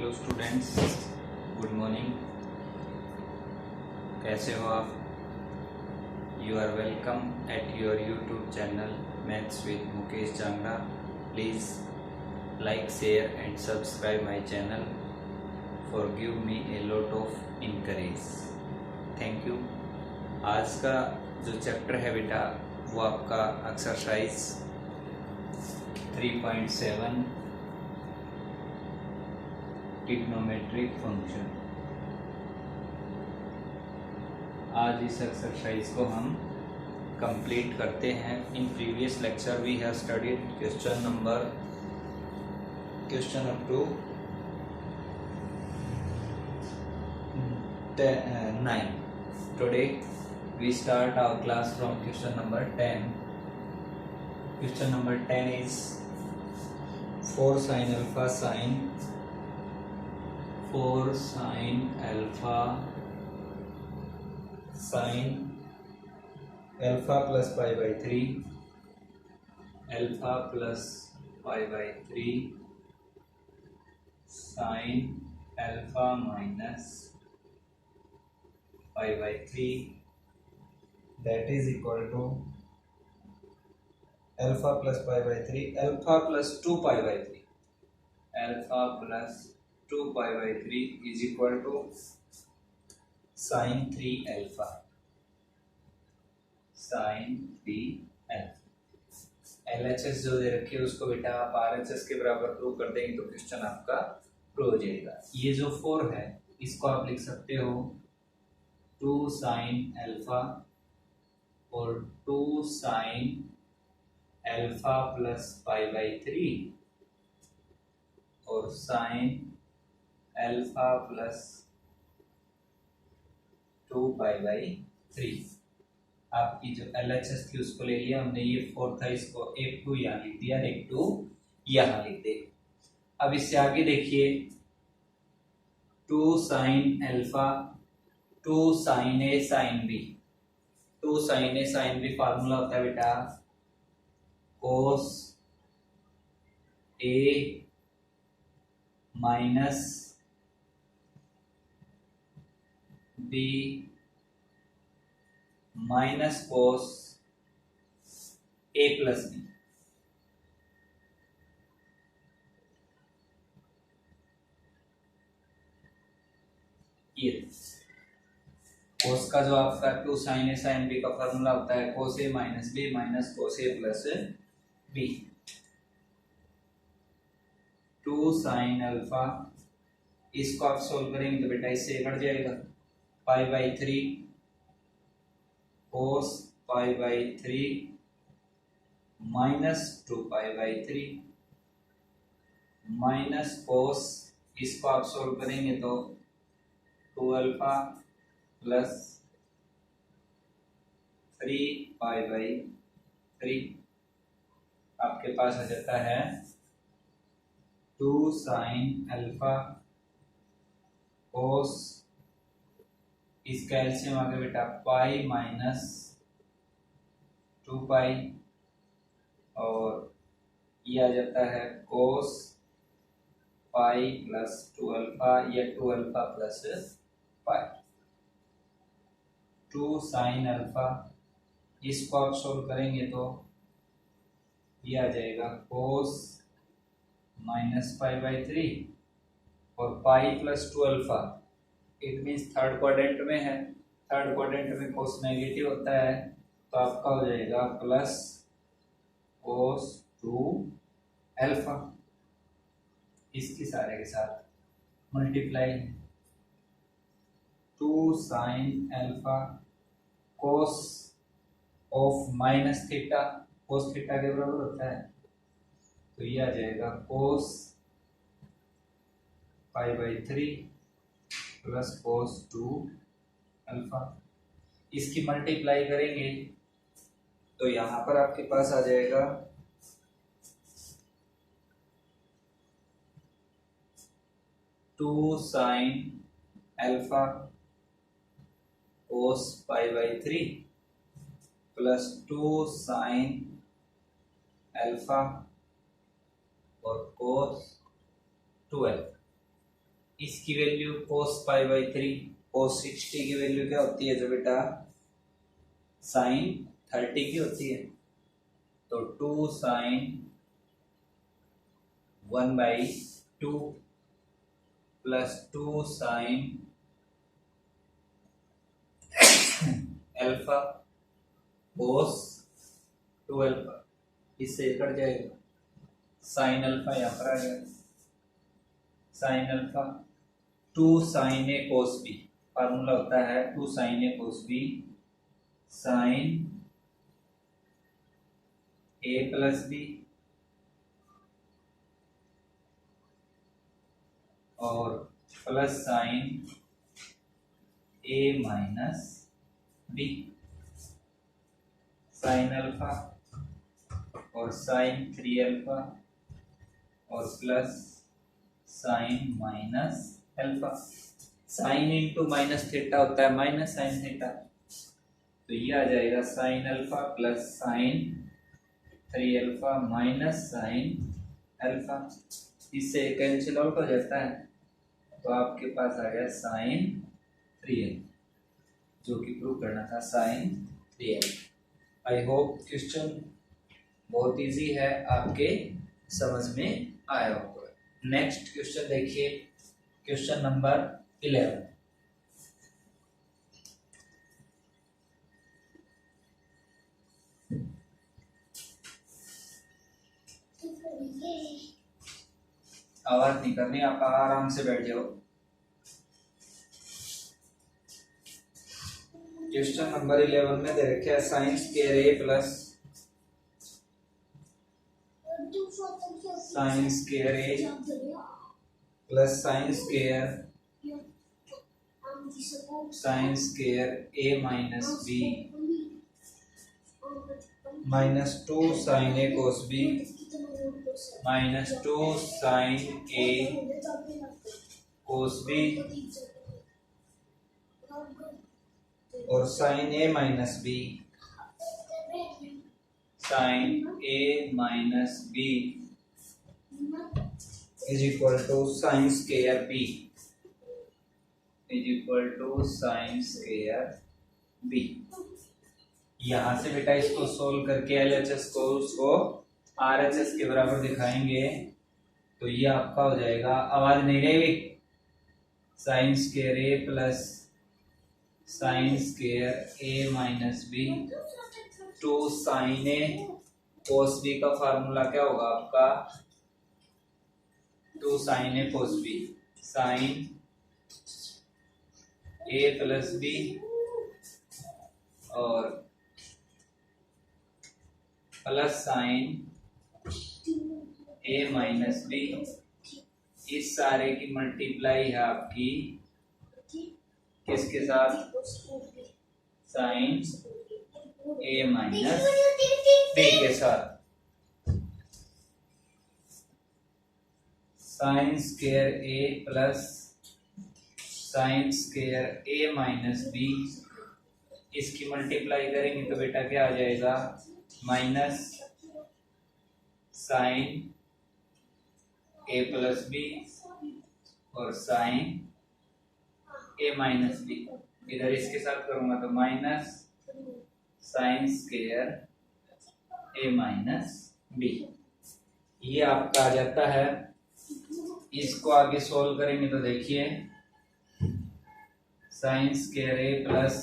Hello students, good morning. कैसे हो आप? You are welcome at your YouTube channel maths with Mukesh Jangra. Please like, share and subscribe my channel for give me a lot of encourage. Thank you. आज का जो chapter है बेटा वो आपका एक्सरसाइज 3.7 ट्रिग्नोमेट्रिक फंक्शन। आज इस एक्सरसाइज को हम कंप्लीट करते हैं। In previous lecture we have studied question up to 9. Today we start our class from question number 10. Question number 10 is 4 sin alpha sin 4 sin alpha sin alpha plus pi by 3 alpha plus pi by 3 sin alpha minus pi by 3 that is equal to alpha plus pi by 3 alpha plus 2 pi by 3 alpha plus 2 pi by 3 is equal to sin 3 alpha LHS जो दे रखी है उसको बेटा आप RHS के बराबर prove कर देंगे तो क्वेश्चन आपका प्रूव हो जाएगा। ये जो 4 है इसको आप लिख सकते हो 2 sin alpha और 2 sin alpha plus pi by 3 और sin alpha plus 2 pi by 3। आपकी जो LHS थी उसको ले लिया हमने, ये 4 था, इसको एक 2 यहाँ लिख दिया, एक 2 यहाँ लिख दे। अब इससे आगे देखिए 2 sin alpha 2 sin A sin B 2 sin A sin B formula होता है बेटा cos A minus B minus cos A plus B। ये cos का जो आपका 2 sin A sin B का फॉर्मूला होता है cos A minus B minus cos A plus B। 2 sin alpha, इसको आप सोल्व करेंगे तो बेटा इससे कट जाएगा pi by 3 cos pi by 3 minus 2 pi by 3 minus cos, इसको आप सोल्व करेंगे तो 2 अल्फा प्लस 3 पाई बाई 3 आपके पास आ जाता है 2 sin अल्फा cos, इसका एलसीएम आ गया बेटा पाई माइनस 2 पाई और ये आ जाता है cos पाई प्लस 2 अल्फा या 2 alpha plus pi. 2 sin alpha, इसको आप सोल्व करेंगे तो ये आ जाएगा cos माइनस पाई बाई 3 और pi plus 2 alpha, it means third quadrant में है। थर्ड क्वाड्रेंट में cos नेगेटिव होता है तो आपका हो जाएगा प्लस cos 2 अल्फा, इसके सारे के साथ multiply 2 sin alpha cos of minus theta, cos theta के बराबर होता है तो ये आ जाएगा cos pi by 3 plus cos 2 alpha. इसकी मल्टीप्लाई करेंगे तो यहां पर आपके पास आ जाएगा 2 sin alpha cos pi by 3 plus 2 sin alpha और cos 12 इसकी value cos pi by 3, cos 60 की वैल्यू क्या होती है जो बेटा sin 30 की होती है, तो 2 sin 1/2 plus 2 sin alpha cos 2 alpha, इससे कट जाएगा, sin अल्फा यहाँ पर आ गया, sin alpha 2 sin a cos b, formula होता है 2 sin a cos b sin a plus b और plus sign a minus b, sine alpha और sign 3 alpha और plus sign minus alpha. Sine into minus theta होता है minus sine theta, तो ये आ जाएगा sine alpha plus sign 3 alpha minus sine alpha, इससे कैंसिल आउट हो जाता है, तो आपके पास आ गया साइन 3 अल्फा, जो कि प्रूव करना था sine 3 alpha. I hope question बहुत इजी है, आपके समझ में आया होगा। नेक्स्ट क्वेश्चन देखिए, क्वेश्चन नंबर 11। आवाज नहीं करनी, आप आराम से बैठ जाओ। क्वेश्चन नंबर 11 में दे रखा है sine square A plus sine square A plus sine square A minus B minus 2 sine A cos B minus 2 sine A cos B और sine A minus B sine A minus B is equal to sine square B is equal to sine square B. यहाँ से बेटा इसको solve करके LHS को उसको RHS के बराबर दिखाएंगे, तो ये आपका हो जाएगा, आवाज नहीं रहेगी, sign square A plus sine square A minus B 2 sine A cos B का फार्मूला क्या होगा आपका 2 sine A cos B sine A plus B और plus sign A minus B, इस सारे की मल्टीप्लाई है आपकी किसके साथ, साइन ए माइनस बी के साथ, sign square A plus sine square A minus B, इसकी मल्टीप्लाई करेंगे तो बेटा क्या आ जाएगा minus sine A plus B और साइन ए माइनस बी, इधर इसके साथ करूंगा तो minus sine square A minus B, ये आपका आ जाता है। इसको आगे सोल्व करेंगे तो देखिए sine square A plus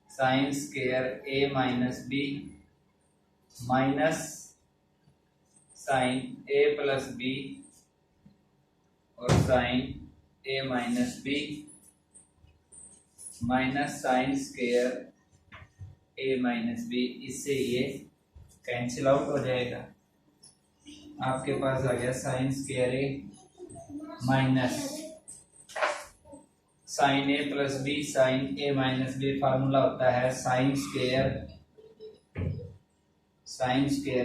sine square A minus B minus sine A plus B और sine A minus B minus sine square A minus B, इससे ये कैंसिल आउट हो जाएगा, आपके पास आ गया sine square A minus sine A plus B sine A minus B, formula होता है sine square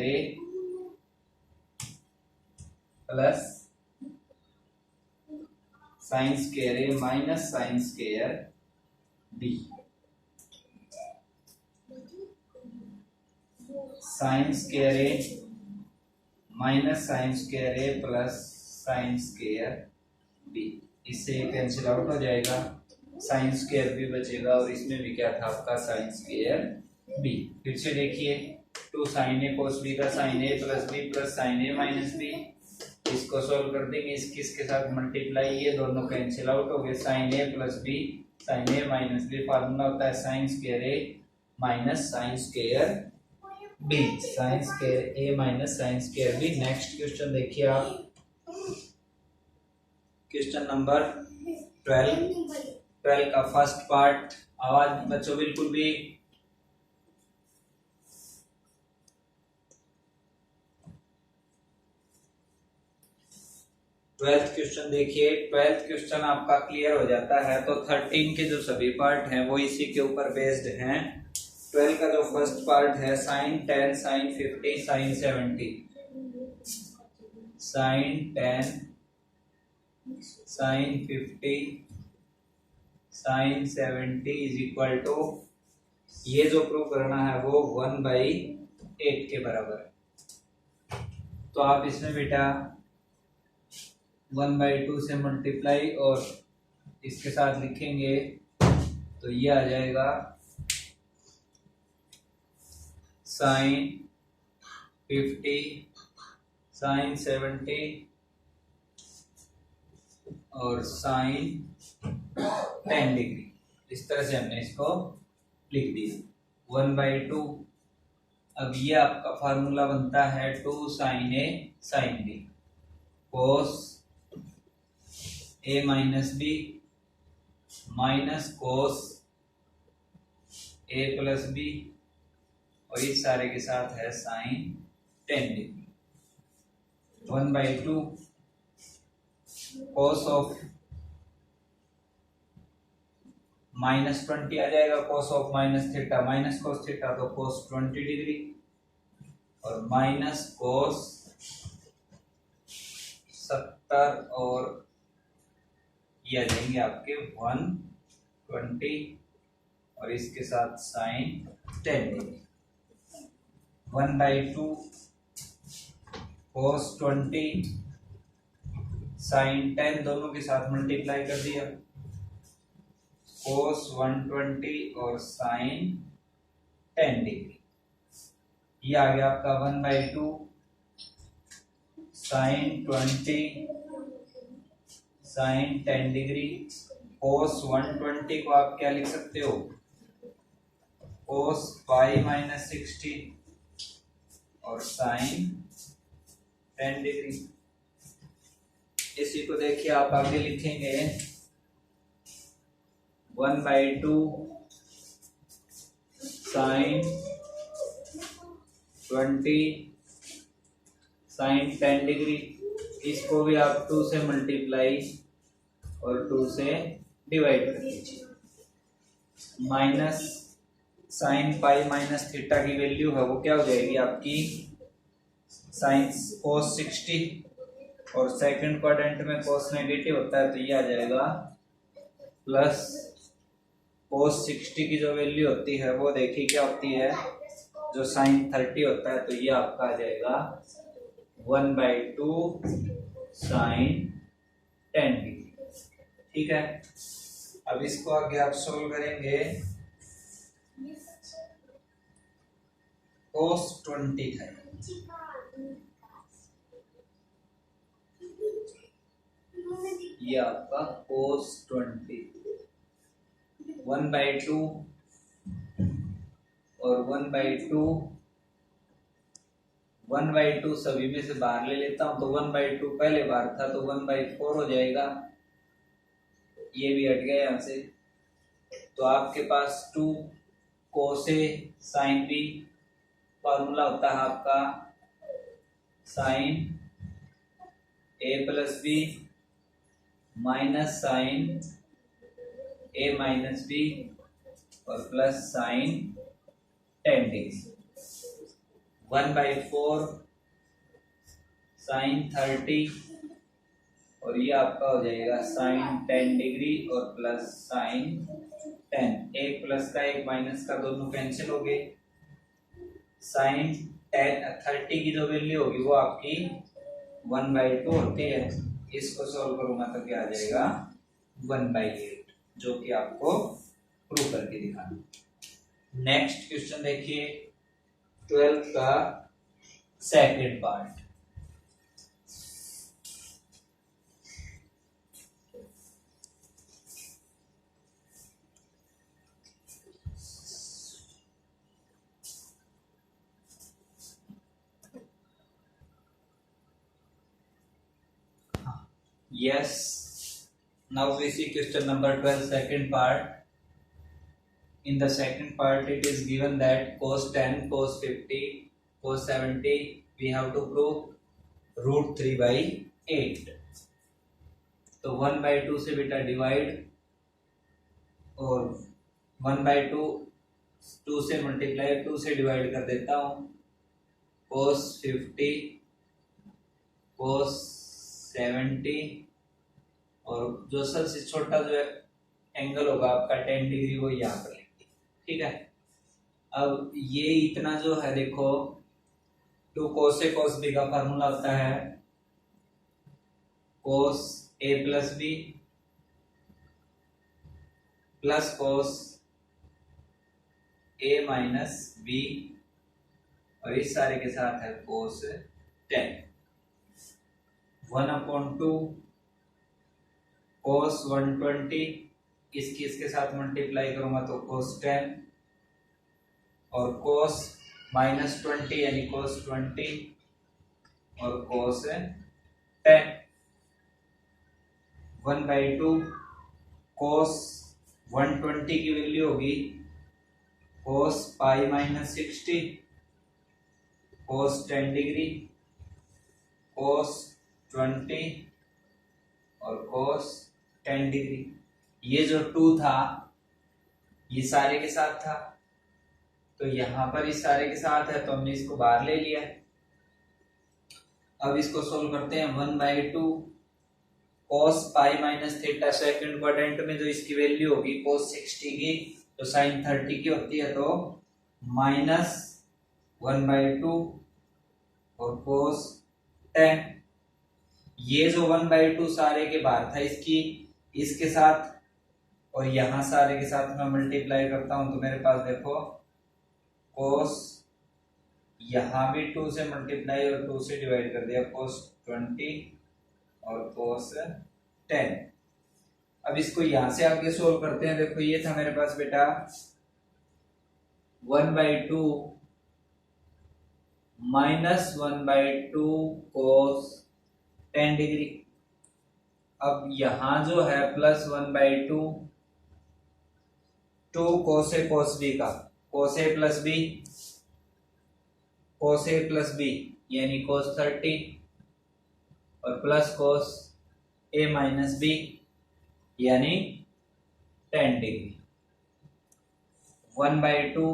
A plus sine square A minus sine square B, sine square A minus sine square A plus sine square B, इससे cancel out हो जाएगा, sign square B बचेगा और इसमें भी क्या था आपका साइन स्क्वायर बी। फिर से देखिए, 2 sin a cos b का sin a प्लस बी प्लस sin a माइनस बी, इसको सोल्व कर देंगे, इसके साथ मल्टीप्लाई, ये दोनों कैंसिल आउट हो गए, sin a plus B sin a minus B, formula होता है sine square a minus sine square B, sine square a minus sine square B. Next question देखिए आप, क्वेश्चन नंबर 12 का फर्स्ट पार्ट, आवाज बच्चों बिल्कुल भी, ट्वेल्थ क्वेश्चन देखिए। ट्वेल्थ क्वेश्चन आपका क्लियर हो जाता है तो 13 के जो सभी पार्ट हैं वो इसी के ऊपर बेस्ड हैं। 12 का जो फर्स्ट पार्ट है, sine 10 sine 50 sine 70, sine 10 sine 50 sine 70 is equal to, ये जो प्रूव करना है वो 1/8 के बराबर है। तो आप इसमें बेटा 1/2 से मल्टीप्लाई और इसके साथ लिखेंगे तो ये आ जाएगा साइन 50 साइन 70 और साइन 10 डिग्री, इस तरह से हमने इसको लिख दिया 1/2। अब ये आपका फार्मूला बनता है 2 sin a sin b cos a minus B minus cos a plus B, और इस सारे के साथ है साइन 10 डिग्री। 1/2 cos ऑफ -20 आ जाएगा, cos of minus theta minus cos theta तो cos 20 डिग्री, और माइनस cos 70 और ये आ जाएंगे आपके 120 और इसके साथ साइन 10 डिग्री। 1/2 cos 20 साइन 10 दोनों के साथ मल्टीप्लाई कर दिया, cos 120 और साइन 10 डिग्री, ये आ गया आपका 1/2 साइन 20 साइन 10 डिग्री। cos 120 को आप क्या लिख सकते हो, cos पाई माइनस 60 और साइन 10 डिग्री। इसी को देखिए आप आगे लिखेंगे 1/2 साइन 20 साइन 10 डिग्री, इसको भी आप 2 से मल्टीप्लाई और 2 से डिवाइड कर दीजिए, minus sine pi minus theta की वैल्यू है वो क्या हो जाएगी आपकी साइन cos 60, और सेकंड क्वाड्रेंट में cos नेगेटिव होता है तो ये आ जाएगा प्लस cos 60 की जो वैल्यू होती है वो देखिए क्या होती है, जो साइन 30 होता है तो ये आपका आ जाएगा 1/2 साइन 10 डिग्री। ठीक है, अब इसको आगे आप सोल्व करेंगे, cos 20 है, ये आपका cos 20 1/2 और 1/2 सभी में से बाहर ले लेता हूं तो 1/2 पहले बार था तो 1/4 हो जाएगा, ये भी हट गया यहां से, तो आपके पास 2 cos a sin b, formula होता है आपका sine a plus B minus sine a minus B और प्लस साइन 10 डिग्री। 1/4 साइन 30 और ये आपका हो जाएगा साइन 10 डिग्री और प्लस साइन 10, एक प्लस का एक माइनस का दोनों कैंसिल हो गए, साइन 30 की जो वैल्यू होगी वो आपकी 1/2 होती है, इसको सॉल्व करूंगा तो क्या आ जाएगा 1/8, जो कि आपको प्रूव करके दिखाना। नेक्स्ट क्वेश्चन देखिए 12th का second part. Yes, now we see question number 12, second part. In the second part, it is given that cos 10, cos 50, cos 70, we have to prove root 3/8. तो 1/2 से बेटा डिवाइड, और 1/2 2 से multiply 2 से divide कर देता हूँ। cos 50, cos 70, और जो सबसे छोटा जो एंगल होगा आपका 10 डिग्री, वो यहाँ पर लेंगे। ठीक है, अब ये इतना जो है देखो, 2 cos A cos B का फार्मूला होता है cos A plus B plus cos A minus B, और इस सारे के साथ है cos 10। 1/2 cos 120, इसके साथ मल्टीप्लाई करूंगा तो cos 10, और cos -20 यानी cos 20, और cos 10। 1/2 cos 120 की वैल्यू होगी cos पाई -60, cos 10 डिग्री, cos 20, और cos 10 डिग्री। ये जो 2 था ये सारे के साथ था, तो यहां पर इस सारे के साथ है तो हमने इसको बाहर ले लिया। अब इसको सोल्व करते हैं। 1/2 cos पाई माइनस थीटा, सेकंड क्वाड्रेंट में जो इसकी वैल्यू होगी cos 60 की, तो sin 30 की होती है, तो -1/2 और cos 10। ये जो 1/2 सारे के बाहर था इसके साथ, और यहां सारे के साथ मैं मल्टीप्लाई करता हूं तो मेरे पास देखो cos, यहां भी 2 से मल्टीप्लाई और 2 से डिवाइड कर दिया, cos 20 और cos 10। अब इसको यहां से आगे सोल्व करते हैं। देखो ये था मेरे पास बेटा 1/2 माइनस 1/2 cos 10 डिग्री। अब यहां जो है plus 1/2 2 cos A cos B का, cos A plus B, cos A plus B यानी cos 30, और plus cos A minus B यानी 10 degree. 1/2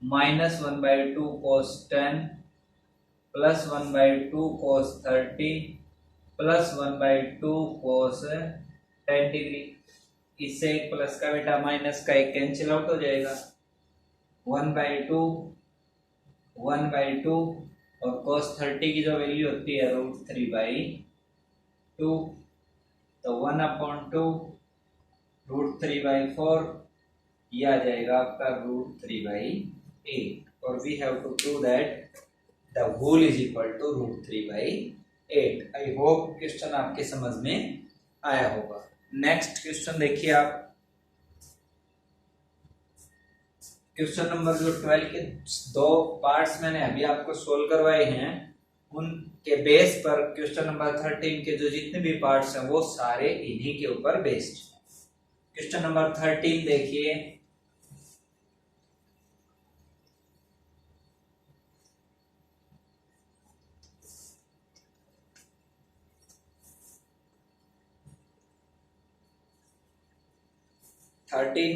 minus 1/2 cos 10 plus 1/2 cos 30 plus 1/2 cos 10 degree. इससे एक प्लस का बेटा माइनस का एक कैंसिल आउट हो जाएगा। 1/2 और cos 30 की जो वैल्यू होती है √3/2, तो 1/2 √3/4, यह आ जाएगा आपका √3/8, और we have to prove that the whole is equal to √3/8। I hope question आपके समझ में आया होगा। नेक्स्ट क्वेश्चन देखिए आप, क्वेश्चन नंबर जो 12 के 2 पार्ट्स मैंने अभी आपको सोल्व करवाए हैं, उनके बेस पर क्वेश्चन नंबर 13 के जो जितने भी पार्ट्स हैं वो सारे इन्हीं के ऊपर बेस्ड हैं। क्वेश्चन नंबर 13 देखिए,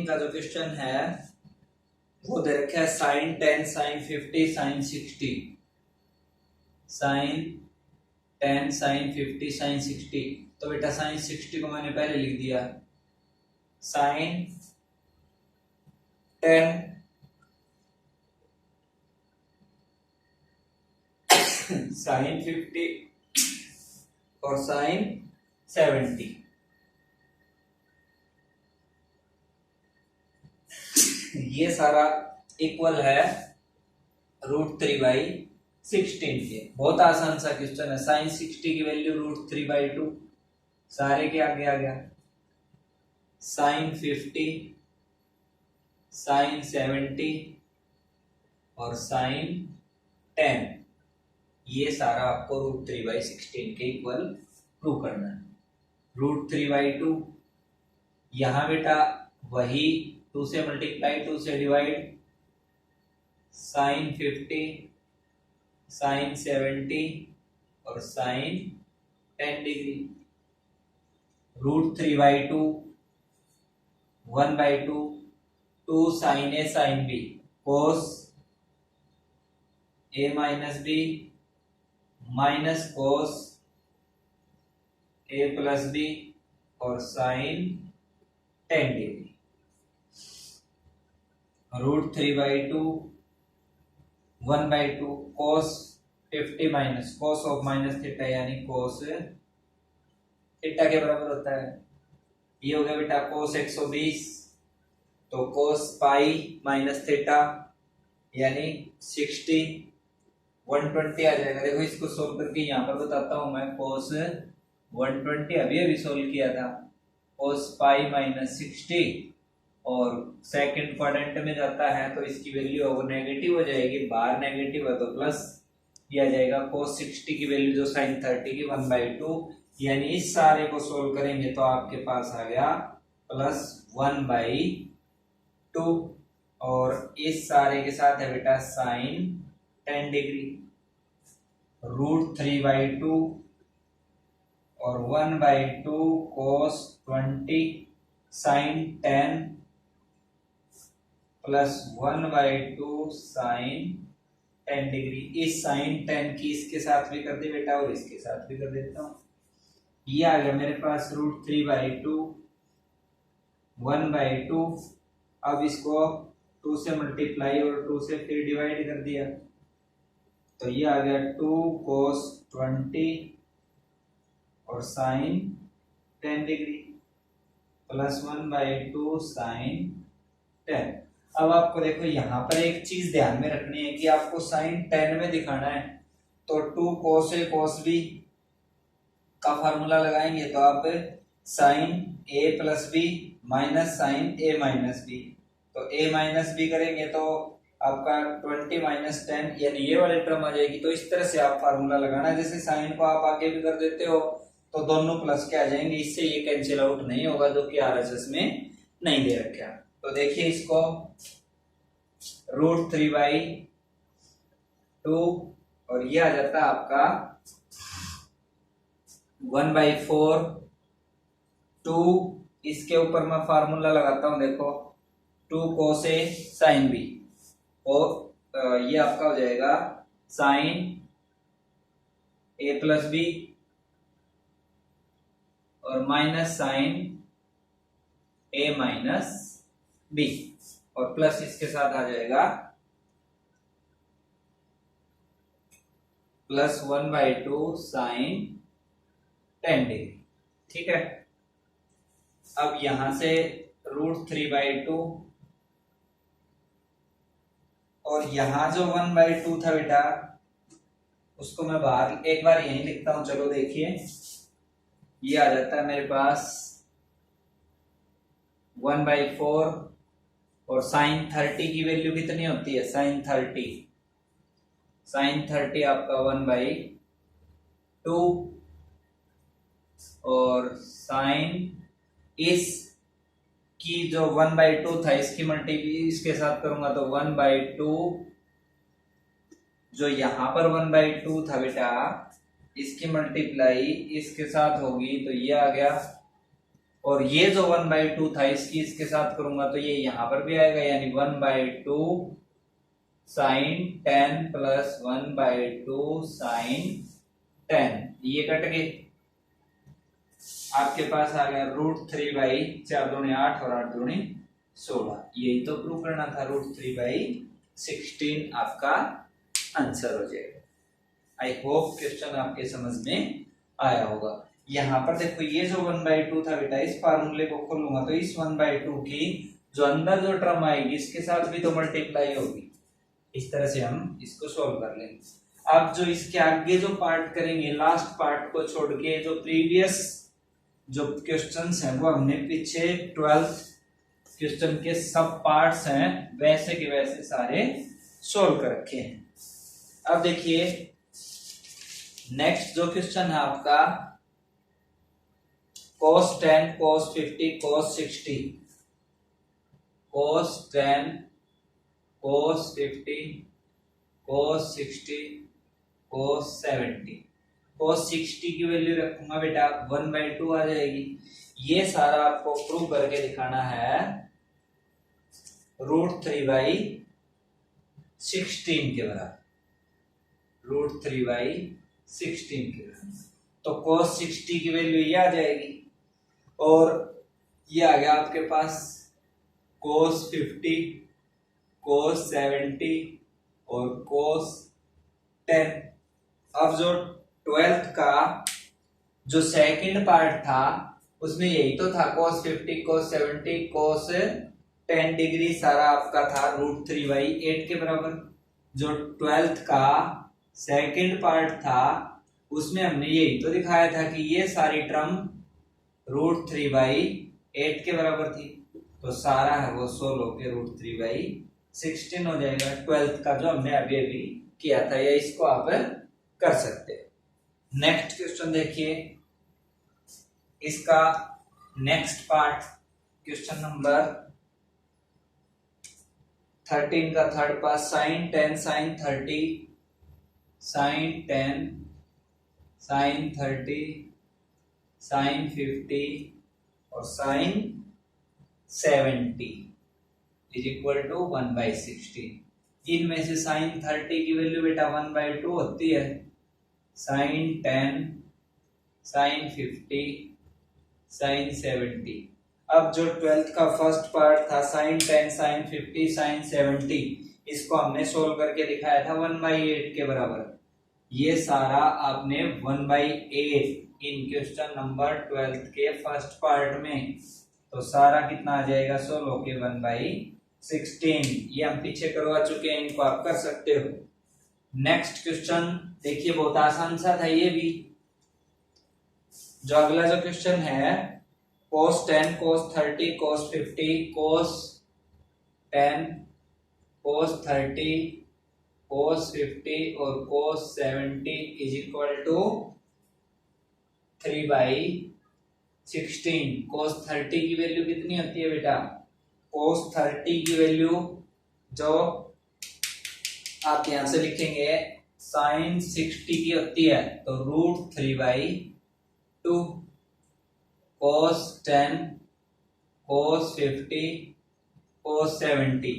का जो क्वेश्चन है वो दे रखा है sin 10 sin 50 sin 60, sin 10 sin 50 sin 60। तो बेटा sin 60 को मैंने पहले लिख दिया, sin 10 sin 50 और साइन 70। ये सारा इक्वल है √3/16 के। बहुत आसान सा क्वेश्चन है। साइन 60 की वैल्यू √3/2, सारे के आगे आ गया। साइन 50, साइन 70 और साइन 10, ये सारा आपको √3/16 के इक्वल प्रूव करना है। √3/2 यहां बेटा वही 2 से मल्टीप्लाई 2 से डिवाइड, साइन 50, साइन 70 और sine 10 degree. √3/2 1/2 2 sine A sine B cos A minus B minus cos A plus B और sine 10 degree. √3/2 1/2 cos 50 minus cos of minus theta यानी कोस थीटा के बराबर होता है। ये हो गया बेटा कोस 120, तो कोस पाई माइनस थीटा यानी 60 120 आ जाएगा। देखो इसको सोल्व करके यहाँ पर बताता हूं मैं। कोस 120 अभी सोल्व किया था। कोस पाई माइनस 60 और सेकंड क्वाड्रेंट में जाता है तो इसकी वैल्यू अब नेगेटिव हो जाएगी, बाहर नेगेटिव है तो प्लस किया जाएगा। कोस 60 की वैल्यू जो साइन 30 की 1/2, यानी इस सारे को सोल्व करेंगे तो आपके पास आ गया प्लस 1/2 और इस सारे के साथ है बेटा साइन 10 डिग्री। √3/2 और 1/2 कोस 20 साइन 10 प्लस 1/2 साइन 10 डिग्री। इस साइन 10 की इसके साथ भी कर दे बेटा और इसके साथ भी कर देता हूं। ये आ गया मेरे पास √3/2 1/2। अब इसको 2 से मल्टीप्लाई और 2 से फिर डिवाइड कर दिया तो ये आ गया 2 कोस 20 और साइन 10 डिग्री प्लस 1/2 साइन 10। अब आपको देखो यहाँ पर एक चीज ध्यान में रखनी है कि आपको साइन 10 में दिखाना है तो 2 कोस ए कोस बी का फार्मूला लगाएंगे तो आप sign A plus B minus sine A minus B, तो ए माइनस बी करेंगे तो आपका 20 माइनस 10 यानी ये वाली टर्म आ जाएगी। तो इस तरह से आप फार्मूला लगाना। जैसे साइन को आप आगे भी कर देते हो तो दोनों प्लस के आ जाएंगे, इससे ये कैंसिल आउट नहीं होगा जो कि आरएचएस में नहीं दे रखा। तो देखिए इसको √3/2 और ये आ जाता है आपका 1/4 2। इसके ऊपर मैं फार्मूला लगाता हूं, देखो 2 कोस ए साइन बी और ये आपका हो जाएगा साइन ए प्लस बी और minus sine A minus B और प्लस इसके साथ आ जाएगा प्लस 1/2 साइन 10 डिग्री। ठीक है। अब यहां से √3/2 और यहां जो 1/2 था बेटा उसको मैं बाहर एक बार यहीं लिखता हूं। चलो देखिए ये आ जाता है मेरे पास 1/4 और साइन 30 की वैल्यू कितनी होती है? साइन 30 आपका 1/2 और साइन इस की जो 1/2 था इसकी मल्टीप्लाई इसके साथ करूंगा तो 1/2 जो यहां पर 1/2 था बेटा इसकी मल्टीप्लाई इसके साथ होगी तो ये आ गया और ये जो 1/2 था इसकी इसके साथ करूंगा तो ये यहां पर भी आएगा यानी 1/2 साइन 10 प्लस 1/2 साइन 10। ये कट गए, आपके पास आ गया √3/4 दूनी 8 और 8 दूनी 16। यही तो प्रूव करना था। √3/16 आपका आंसर हो जाएगा। आई होप क्वेश्चन आपके समझ में आया होगा। यहाँ पर देखो ये जो 1/2 था बेटा, इस फार्मूले को खोलूंगा तो इस 1/2 की जो अंदर जो टर्म आएगी इसके साथ भी तो मल्टीप्लाई होगी। इस तरह से हम इसको सॉल्व कर लेंगे। अब जो इसके आगे जो पार्ट करेंगे, लास्ट पार्ट को छोड़ के जो प्रीवियस जो क्वेश्चंस हैं वो हमने पीछे 12th क्वेश्चन के सब पार्ट्स हैं वैसे के वैसे सारे सॉल्व कर रखे हैं। अब देखिए नेक्स्ट जो क्वेश्चन है आपका cos 10 cos 50 cos 60, cos 10 cos 50 cos 60 cos 70। cos 60 की वैल्यू रखूंगा बेटा 1/2 आ जाएगी। ये सारा आपको प्रूव करके दिखाना है √3/16 के बराबर, √3/16 के बराबर। तो cos 60 की वैल्यू ये आ जाएगी और ये आ गया आपके पास cos 50 cos 70 और cos 10। अब जो 12th का जो सेकंड पार्ट था उसमें यही तो था, cos 50 cos 70 cos 10 डिग्री सारा आपका था √3/8 के बराबर। जो 12th का सेकंड पार्ट था उसमें हमने यही तो दिखाया था कि ये सारी टर्म √3/8 के बराबर थी। तो सारा है वो 16 के √3/16 हो जाएगा 12th का जो हमने अभी अभी किया था, या इसको आप कर सकते हैं। नेक्स्ट क्वेश्चन देखिए, इसका नेक्स्ट पार्ट क्वेश्चन नंबर 13 का third part sin 10 sin 30 sin 10 sin 30 sin 50 और sin 70 इज इक्वल टू 1/16। इनमें से sin 30 की वैल्यू बेटा 1/2 होती है, sin 10 sin 50 sin 70। अब जो 12th का फर्स्ट पार्ट था sin 10 sin 50 sin 70, इसको हमने सोल्व करके दिखाया था 1/8 के बराबर। ये सारा आपने 1/8 इन क्वेश्चन नंबर 12th के फर्स्ट पार्ट में, तो सारा कितना आ जाएगा 16 के 1/16। ये हम पीछे करवा चुके हैं, इनको आप कर सकते हो। नेक्स्ट क्वेश्चन देखिए बहुत आसान सा था ये भी। जो अगला जो क्वेश्चन है cos 10 cos 30 cos 50 cos 10 cos 30 cos 50 और cos 70 is equal to 3/16। cos 30 की वैल्यू कितनी होती है बेटा, cos 30 की वैल्यू जो आप यहां से लिखेंगे sin 60 की होती है, तो √3/2 cos 10 cos 50 cos 70।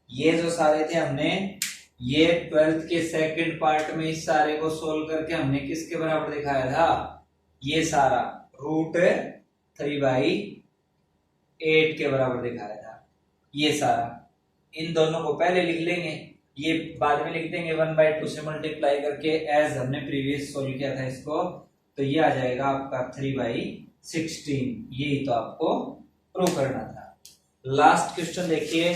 ये जो सारे थे हमने ये 12th के सेकंड पार्ट में इस सारे को सोल्व करके हमने किसके बराबर दिखाया था, ये सारा √3/8 के बराबर दिखाया था। ये सारा इन दोनों को पहले लिख लेंगे, ये बाद में लिख देंगे 1/2 से मल्टीप्लाई करके एज हमने प्रीवियस सोल्व किया था इसको। तो ये आ जाएगा आपका 3/16। यही तो आपको प्रूव करना था। लास्ट क्वेश्चन देखिए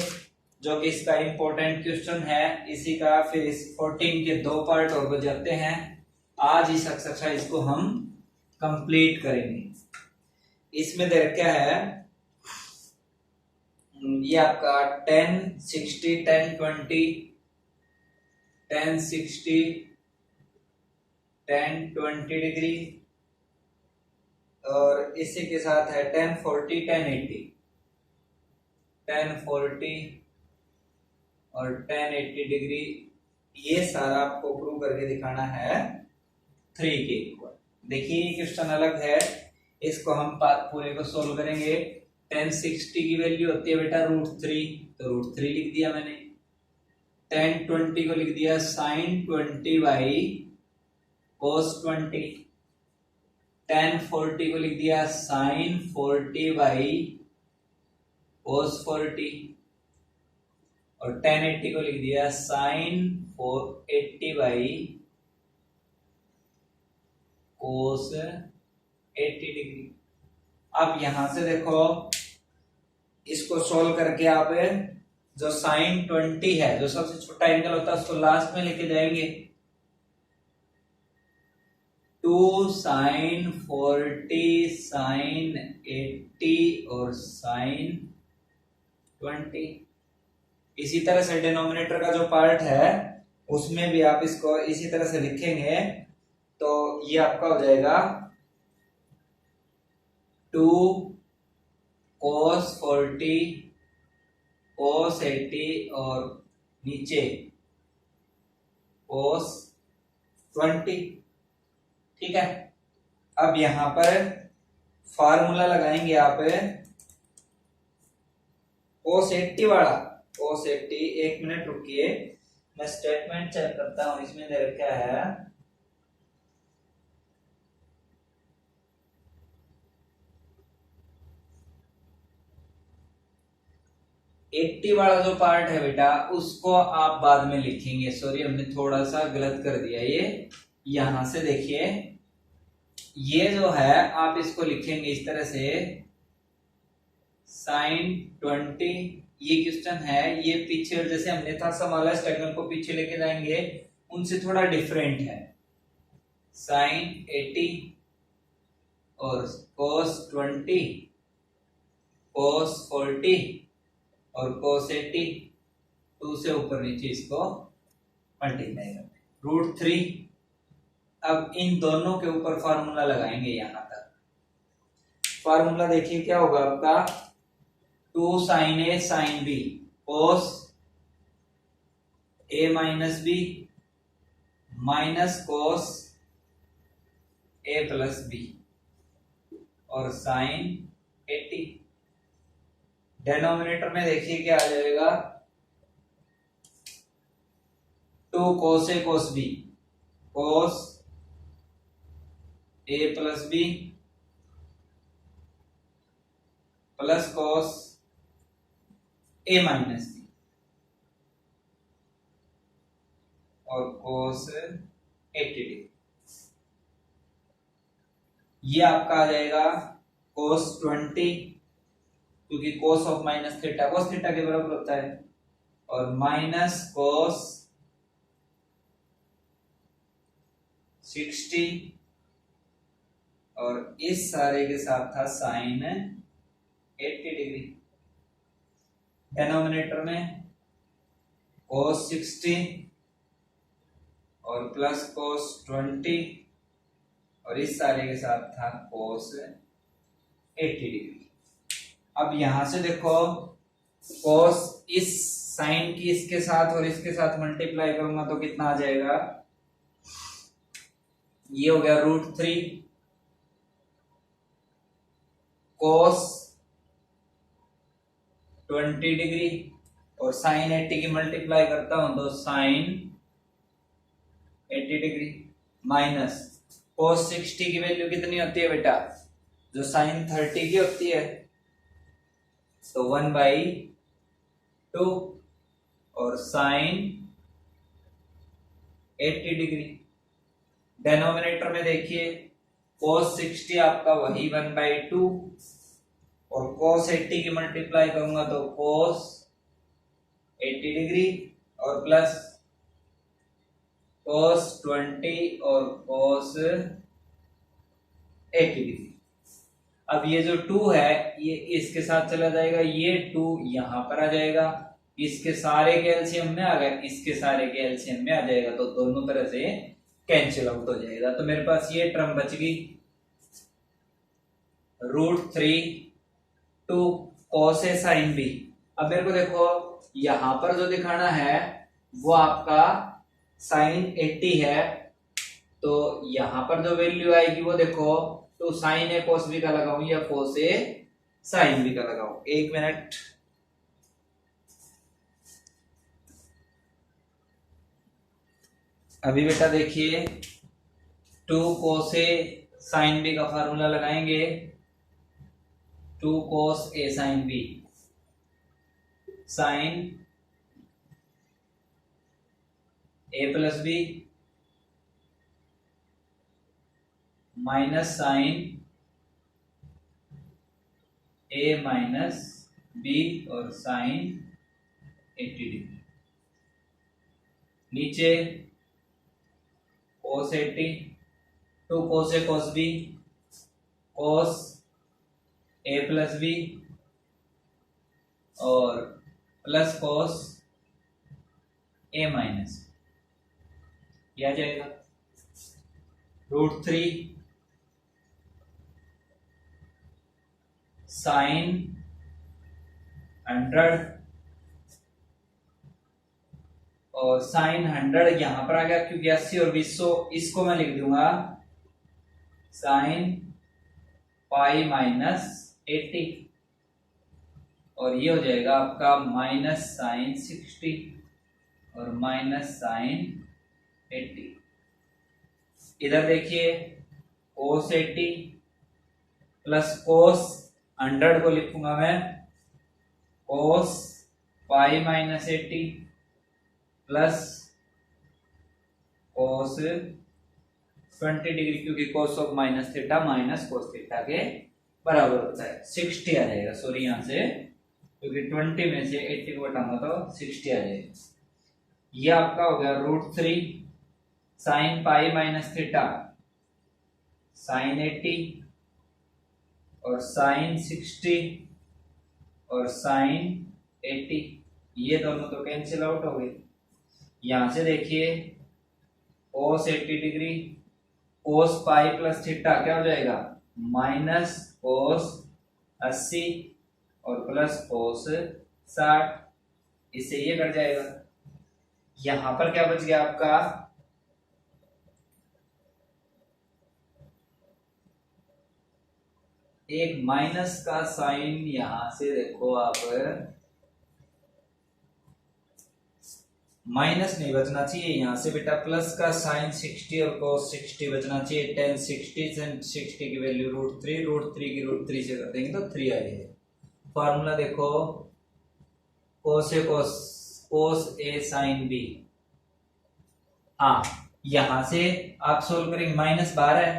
जो कि इसका इंपॉर्टेंट क्वेश्चन है, इसी का फिर इस 14 के दो पार्ट और बजाते हैं। आज इस एक्सरसाइज को हम कंप्लीट करेंगे। इसमें दे क्या है, ये आपका 10 60 10 20 10 60 10 20 डिग्री और इसी के साथ है 10 40 10 80 10 40 और 10 80 डिग्री। ये सारा आपको प्रूव करके दिखाना है 3 के इक्वल। देखिए ये क्वेश्चन अलग है, इसको हम पूरे को सोल्व करेंगे। 10 60 की वैल्यू होती है बेटा √3, तो √3 लिख दिया मैंने। 10 20 को लिख दिया sin 20/cos 20। 10 40 को लिख दिया sin 40/cos 40 और 10 80 को लिख दिया sin 80/cos कोस 80 डिग्री। अब यहां से देखो, इसको सोल्व करके आप जो साइन 20 है, जो सबसे छोटा एंगल होता है, उसको लास्ट में लेके जाएंगे। 2 साइन 40 साइन 80 और साइन 20। इसी तरह से डिनोमिनेटर का जो पार्ट है उसमें भी आप इसको इसी तरह से लिखेंगे, तो ये आपका हो जाएगा 2 cos 40 cos 80 और नीचे cos 20। ठीक है, अब यहां पर फार्मूला लगाएंगे आप cos 80 वाला। cos 80, एक मिनट रुकिए, मैं स्टेटमेंट चेक करता हूं इसमें दे रखा है। एट्टी वाला जो पार्ट है बेटा, उसको आप बाद में लिखेंगे। सॉरी, हमने थोड़ा सा गलत कर दिया। ये यहां से देखिए, ये जो है आप इसको लिखेंगे इस तरह से, साइन 20। ये क्वेश्चन है, ये पीछे जैसे हमने था स्मॉलेस्ट एंगल को पीछे लेके जाएंगे, उनसे थोड़ा डिफरेंट है। साइन 80 और cos 20 cos 40 और cos 80, 2 से ऊपर नीचे इसको मल्टीप्लाई करते √3। अब इन दोनों के ऊपर फार्मूला लगाएंगे। यहां तक फार्मूला देखिए क्या होगा आपका, 2 sine A sine B cos a minus B minus cos a plus B और साइन 80। डेनोमिनेटर में देखिए क्या आ जाएगा, 2 cos a cos b cos a plus B plus cos a minus B और cos 80 डिग्री। ये आपका आ जाएगा cos 20, क्योंकि cos of minus theta cos theta के बराबर होता है, और माइनस cos 60 और इस सारे के साथ था साइन 80 डिग्री। डेनोमिनेटर में cos 60 और प्लस cos 20 और इस सारे के साथ था cos 80 डिग्री। अब यहां से देखो, cos इस साइन की इसके साथ और इसके साथ मल्टीप्लाई करूंगा तो कितना आ जाएगा, ये हो गया √3 cos 20 डिग्री और साइन 80 की मल्टीप्लाई करता हूं तो साइन 80 डिग्री माइनस cos 60 की वैल्यू कितनी होती है बेटा, जो साइन 30 की होती है, तो 1/2 और साइन 80 डिग्री। डेनोमिनेटर में देखिए, cos 60 आपका वही 1/2 और cos 80 की मल्टीप्लाई करूंगा तो cos 80 डिग्री और प्लस cos 20 और cos 80 डिग्री। अब ये जो 2 है ये इसके साथ चला जाएगा, ये 2 यहां पर आ जाएगा, इसके सारे के एलसीएम में आ गया, इसके सारे के एलसीएम में आ जाएगा, तो दोनों तरह से कैंसिल आउट हो जाएगा। तो मेरे पास ये टर्म बच गई √3 2 cos a sin b। अब मेरे को देखो, यहां पर जो दिखाना है वो आपका साइन 80 है, तो यहां पर जो वैल्यू आएगी वो देखो, तो साइन ए cos b का लगाऊं या cos a sin b का लगाऊं। एक मिनट, अभी बेटा देखिए, 2 cos a sin b का फार्मूला लगाएंगे, 2 cos a sin b sin a plus b minus sine A minus B और साइन 80 डिग्री। नीचे cos 80 two cos A cos B cos A plus B और plus cos A minus यह आ जाएगा। √3 sign 100 और sign 100 यहां पर आ गया क्योंकि 80 और 200, इसको मैं लिख दूंगा साइन पाई माइनस 80 और ये हो जाएगा आपका माइनस साइन 60 और माइनस साइन 80। इधर देखिए cos 80 प्लस cos 100 को लिखूंगा मैं cos pi minus 80 plus cos 20 degree, क्योंकि cos of minus theta minus cos theta के बराबर होता है। 60 आ जाएगा, सॉरी यहां से क्योंकि 20 में से 80 को हटाऊंगा तो 60 आ जाएगा। ये आपका हो गया √3 sine pi minus theta sine 80 और साइन 60 और साइन 80, ये दोनों तो कैंसिल आउट हो गए। यहां से देखिए cos 80 degree cos pi plus theta क्या हो जाएगा माइनस cos 80 और प्लस cos 60, इससे ये कट जाएगा। यहां पर क्या बच गया आपका एक माइनस का साइन, यहां से देखो आप माइनस नहीं बचना चाहिए, यहां से बेटा प्लस का साइन 60 और cos 60 बचना चाहिए। tan 60 एंड 60 की वैल्यू √3 की √3 से कर देंगे तो 3 आएगा। फॉर्मूला देखो cos a साइन b, हाँ यहां से आप सोल्व करेंगे माइनस 12 है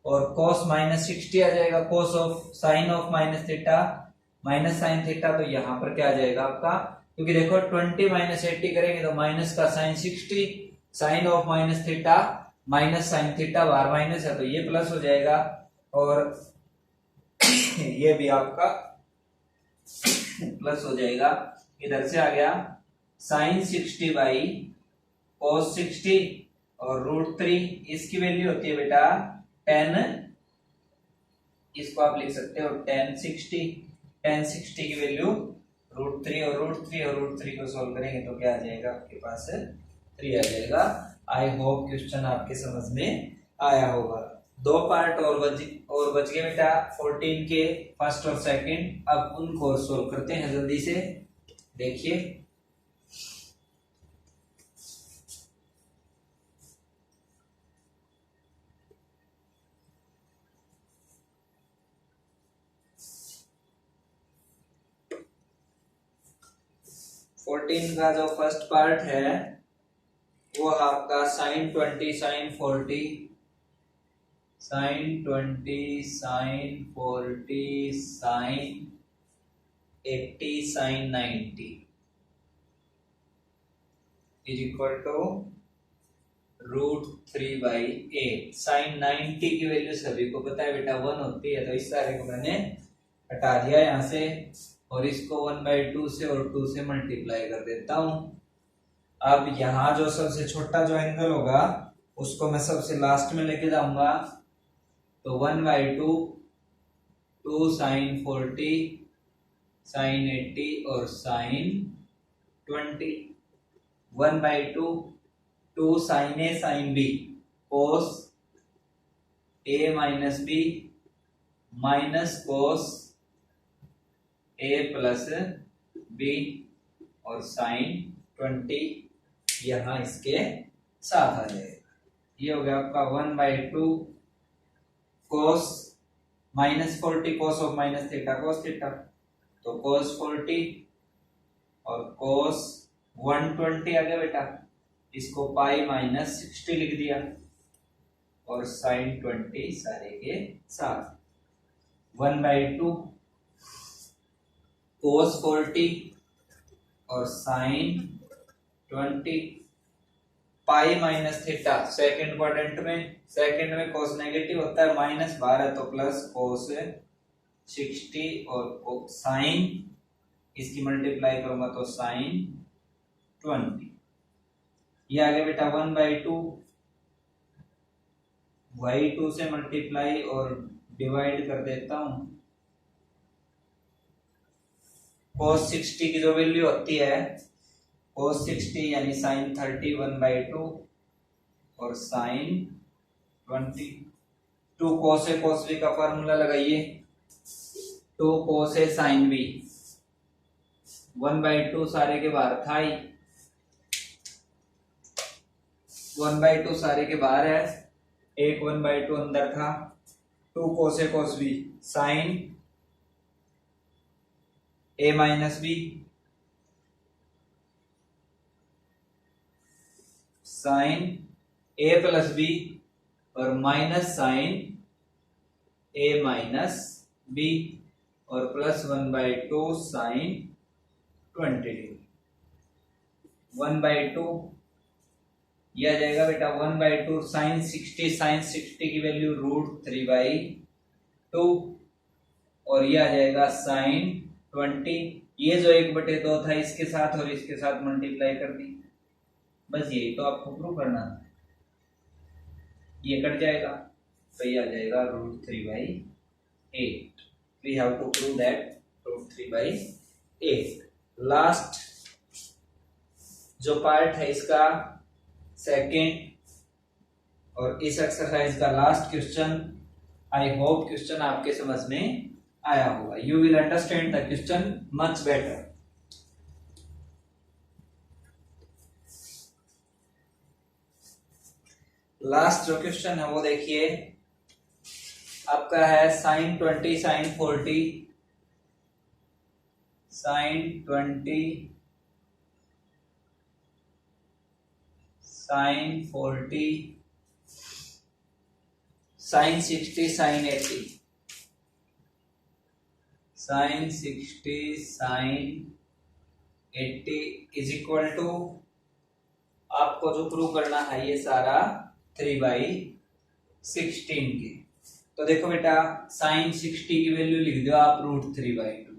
और cos माइनस 60 आ जाएगा, cos of sine of minus theta minus sine theta, तो यहां पर क्या आ जाएगा आपका, क्योंकि देखो 20 माइनस 80 करेंगे तो माइनस का sine 60 sine of minus theta minus sine theta बार माइनस है तो ये प्लस हो जाएगा और ये भी आपका प्लस हो जाएगा। इधर से आ गया साइन 60 बाई cos 60 और √3, इसकी वैल्यू होती है बेटा tan, इसको आप लिख सकते हो tan 60 की वैल्यू √3 और √3 को सॉल्व करेंगे तो क्या आ जाएगा आपके पास 3 आ जाएगा। आई होप क्वेश्चन आपके समझ में आया होगा। 2 पार्ट और बच गए बेटा 14 के फर्स्ट और सेकंड, अब उनको सॉल्व करते हैं जल्दी से। देखिए फोर्टीन का जो फर्स्ट पार्ट है वो आपका sine 20 sine 40 sine 20 sine 40 sine 80 sine 90 is equal to √3/8। Sine 90 की वैल्यू सभी को पता है बेटा 1 होती है, तो इस सारे को मैंने हटा दिया यहाँ से और इसको 1/2 से और 2 से मल्टीप्लाई कर देता हूं। अब यहां जो सबसे छोटा जो एंगल होगा उसको मैं सबसे लास्ट में लेके जाऊंगा, तो 1/2 2 साइन 40 साइन 80 और sine 20, 1/2 2 sine A sine B cos a minus B minus cos a plus B और साइन 20 यहां इसके साथ आ जाएगा। ये हो गया आपका 1/2 cos minus 40 cos of minus theta cos theta, तो cos 40 और cos 120 आ गया बेटा, इसको पाई माइनस 60 लिख दिया और साइन 20 सारे के साथ 1/2 कोस 40 और sine 20 pi minus theta. Second quadrant में कोस नेगेटिव होता है, -12 तो प्लस कोस 60 और साइन इसकी मल्टीप्लाई करूंगा तो साइन 20। ये आ गया बेटा 1/2 y2 से मल्टीप्लाई और डिवाइड कर देता हूं। cos 60 की जो वैल्यू होती है cos 60 यानी साइन 30 1/2 और sine 20। 2 cos a cos b का फॉर्मूला लगाइए। 2 cos a sin b 1/2 सारे के बाहर था ही, 1/2 सारे के बाहर है, एक 1/2 अंदर था। 2 cos a cos b sine a minus b sine a plus b और minus sine a minus b और प्लस 1/2 साइन 20। 1/2 यह आ जाएगा बेटा 1/2 साइन 60 की वैल्यू √3/2 और यह आ जाएगा साइन 20। ये जो 1/2 था इसके साथ और इसके साथ मल्टीप्लाई कर दी, बस यही तो आपको प्रूव करना था। ये कट जाएगा तो ये आ जाएगा √3/8। We have to prove that √3/8। Last जो पार्ट है इसका सेकंड और इस एक्सरसाइज का last question. I hope question आपके समझ में आया होगा। You will understand the question much better. Last जो क्वेश्चन है वो देखिए, आपका है sine 20 sine 40 sine 20 sine 40 sine 60 sine 80 sine 60 sine 80 is equal to, आपको जो प्रूव करना है ये सारा 3/16 के। तो देखो बेटा साइन 60 की वैल्यू लिख दो आप √3/2।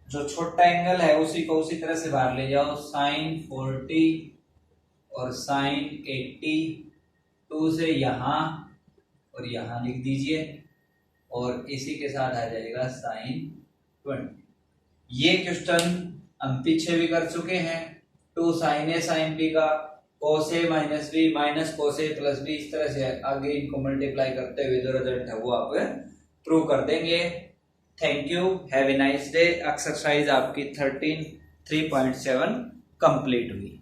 जो छोटा एंगल है उसी को उसी तरह से बाहर ले जाओ, साइन 40 और साइन 80 2 से यहां और यहां लिख दीजिए और इसी के साथ आ जाएगा साइन 20। ये क्वेश्चन हम पीछे भी कर चुके हैं। 2 साइन ए साइन बी का cos a minus B minus cos a plus B, इस तरह से आगे इनको मल्टीप्लाई करते हुए जो रिजल्ट है वो आप प्रूव कर देंगे। Thank you, have a nice day. Exercise आपकी 3.7 कंप्लीट हुई।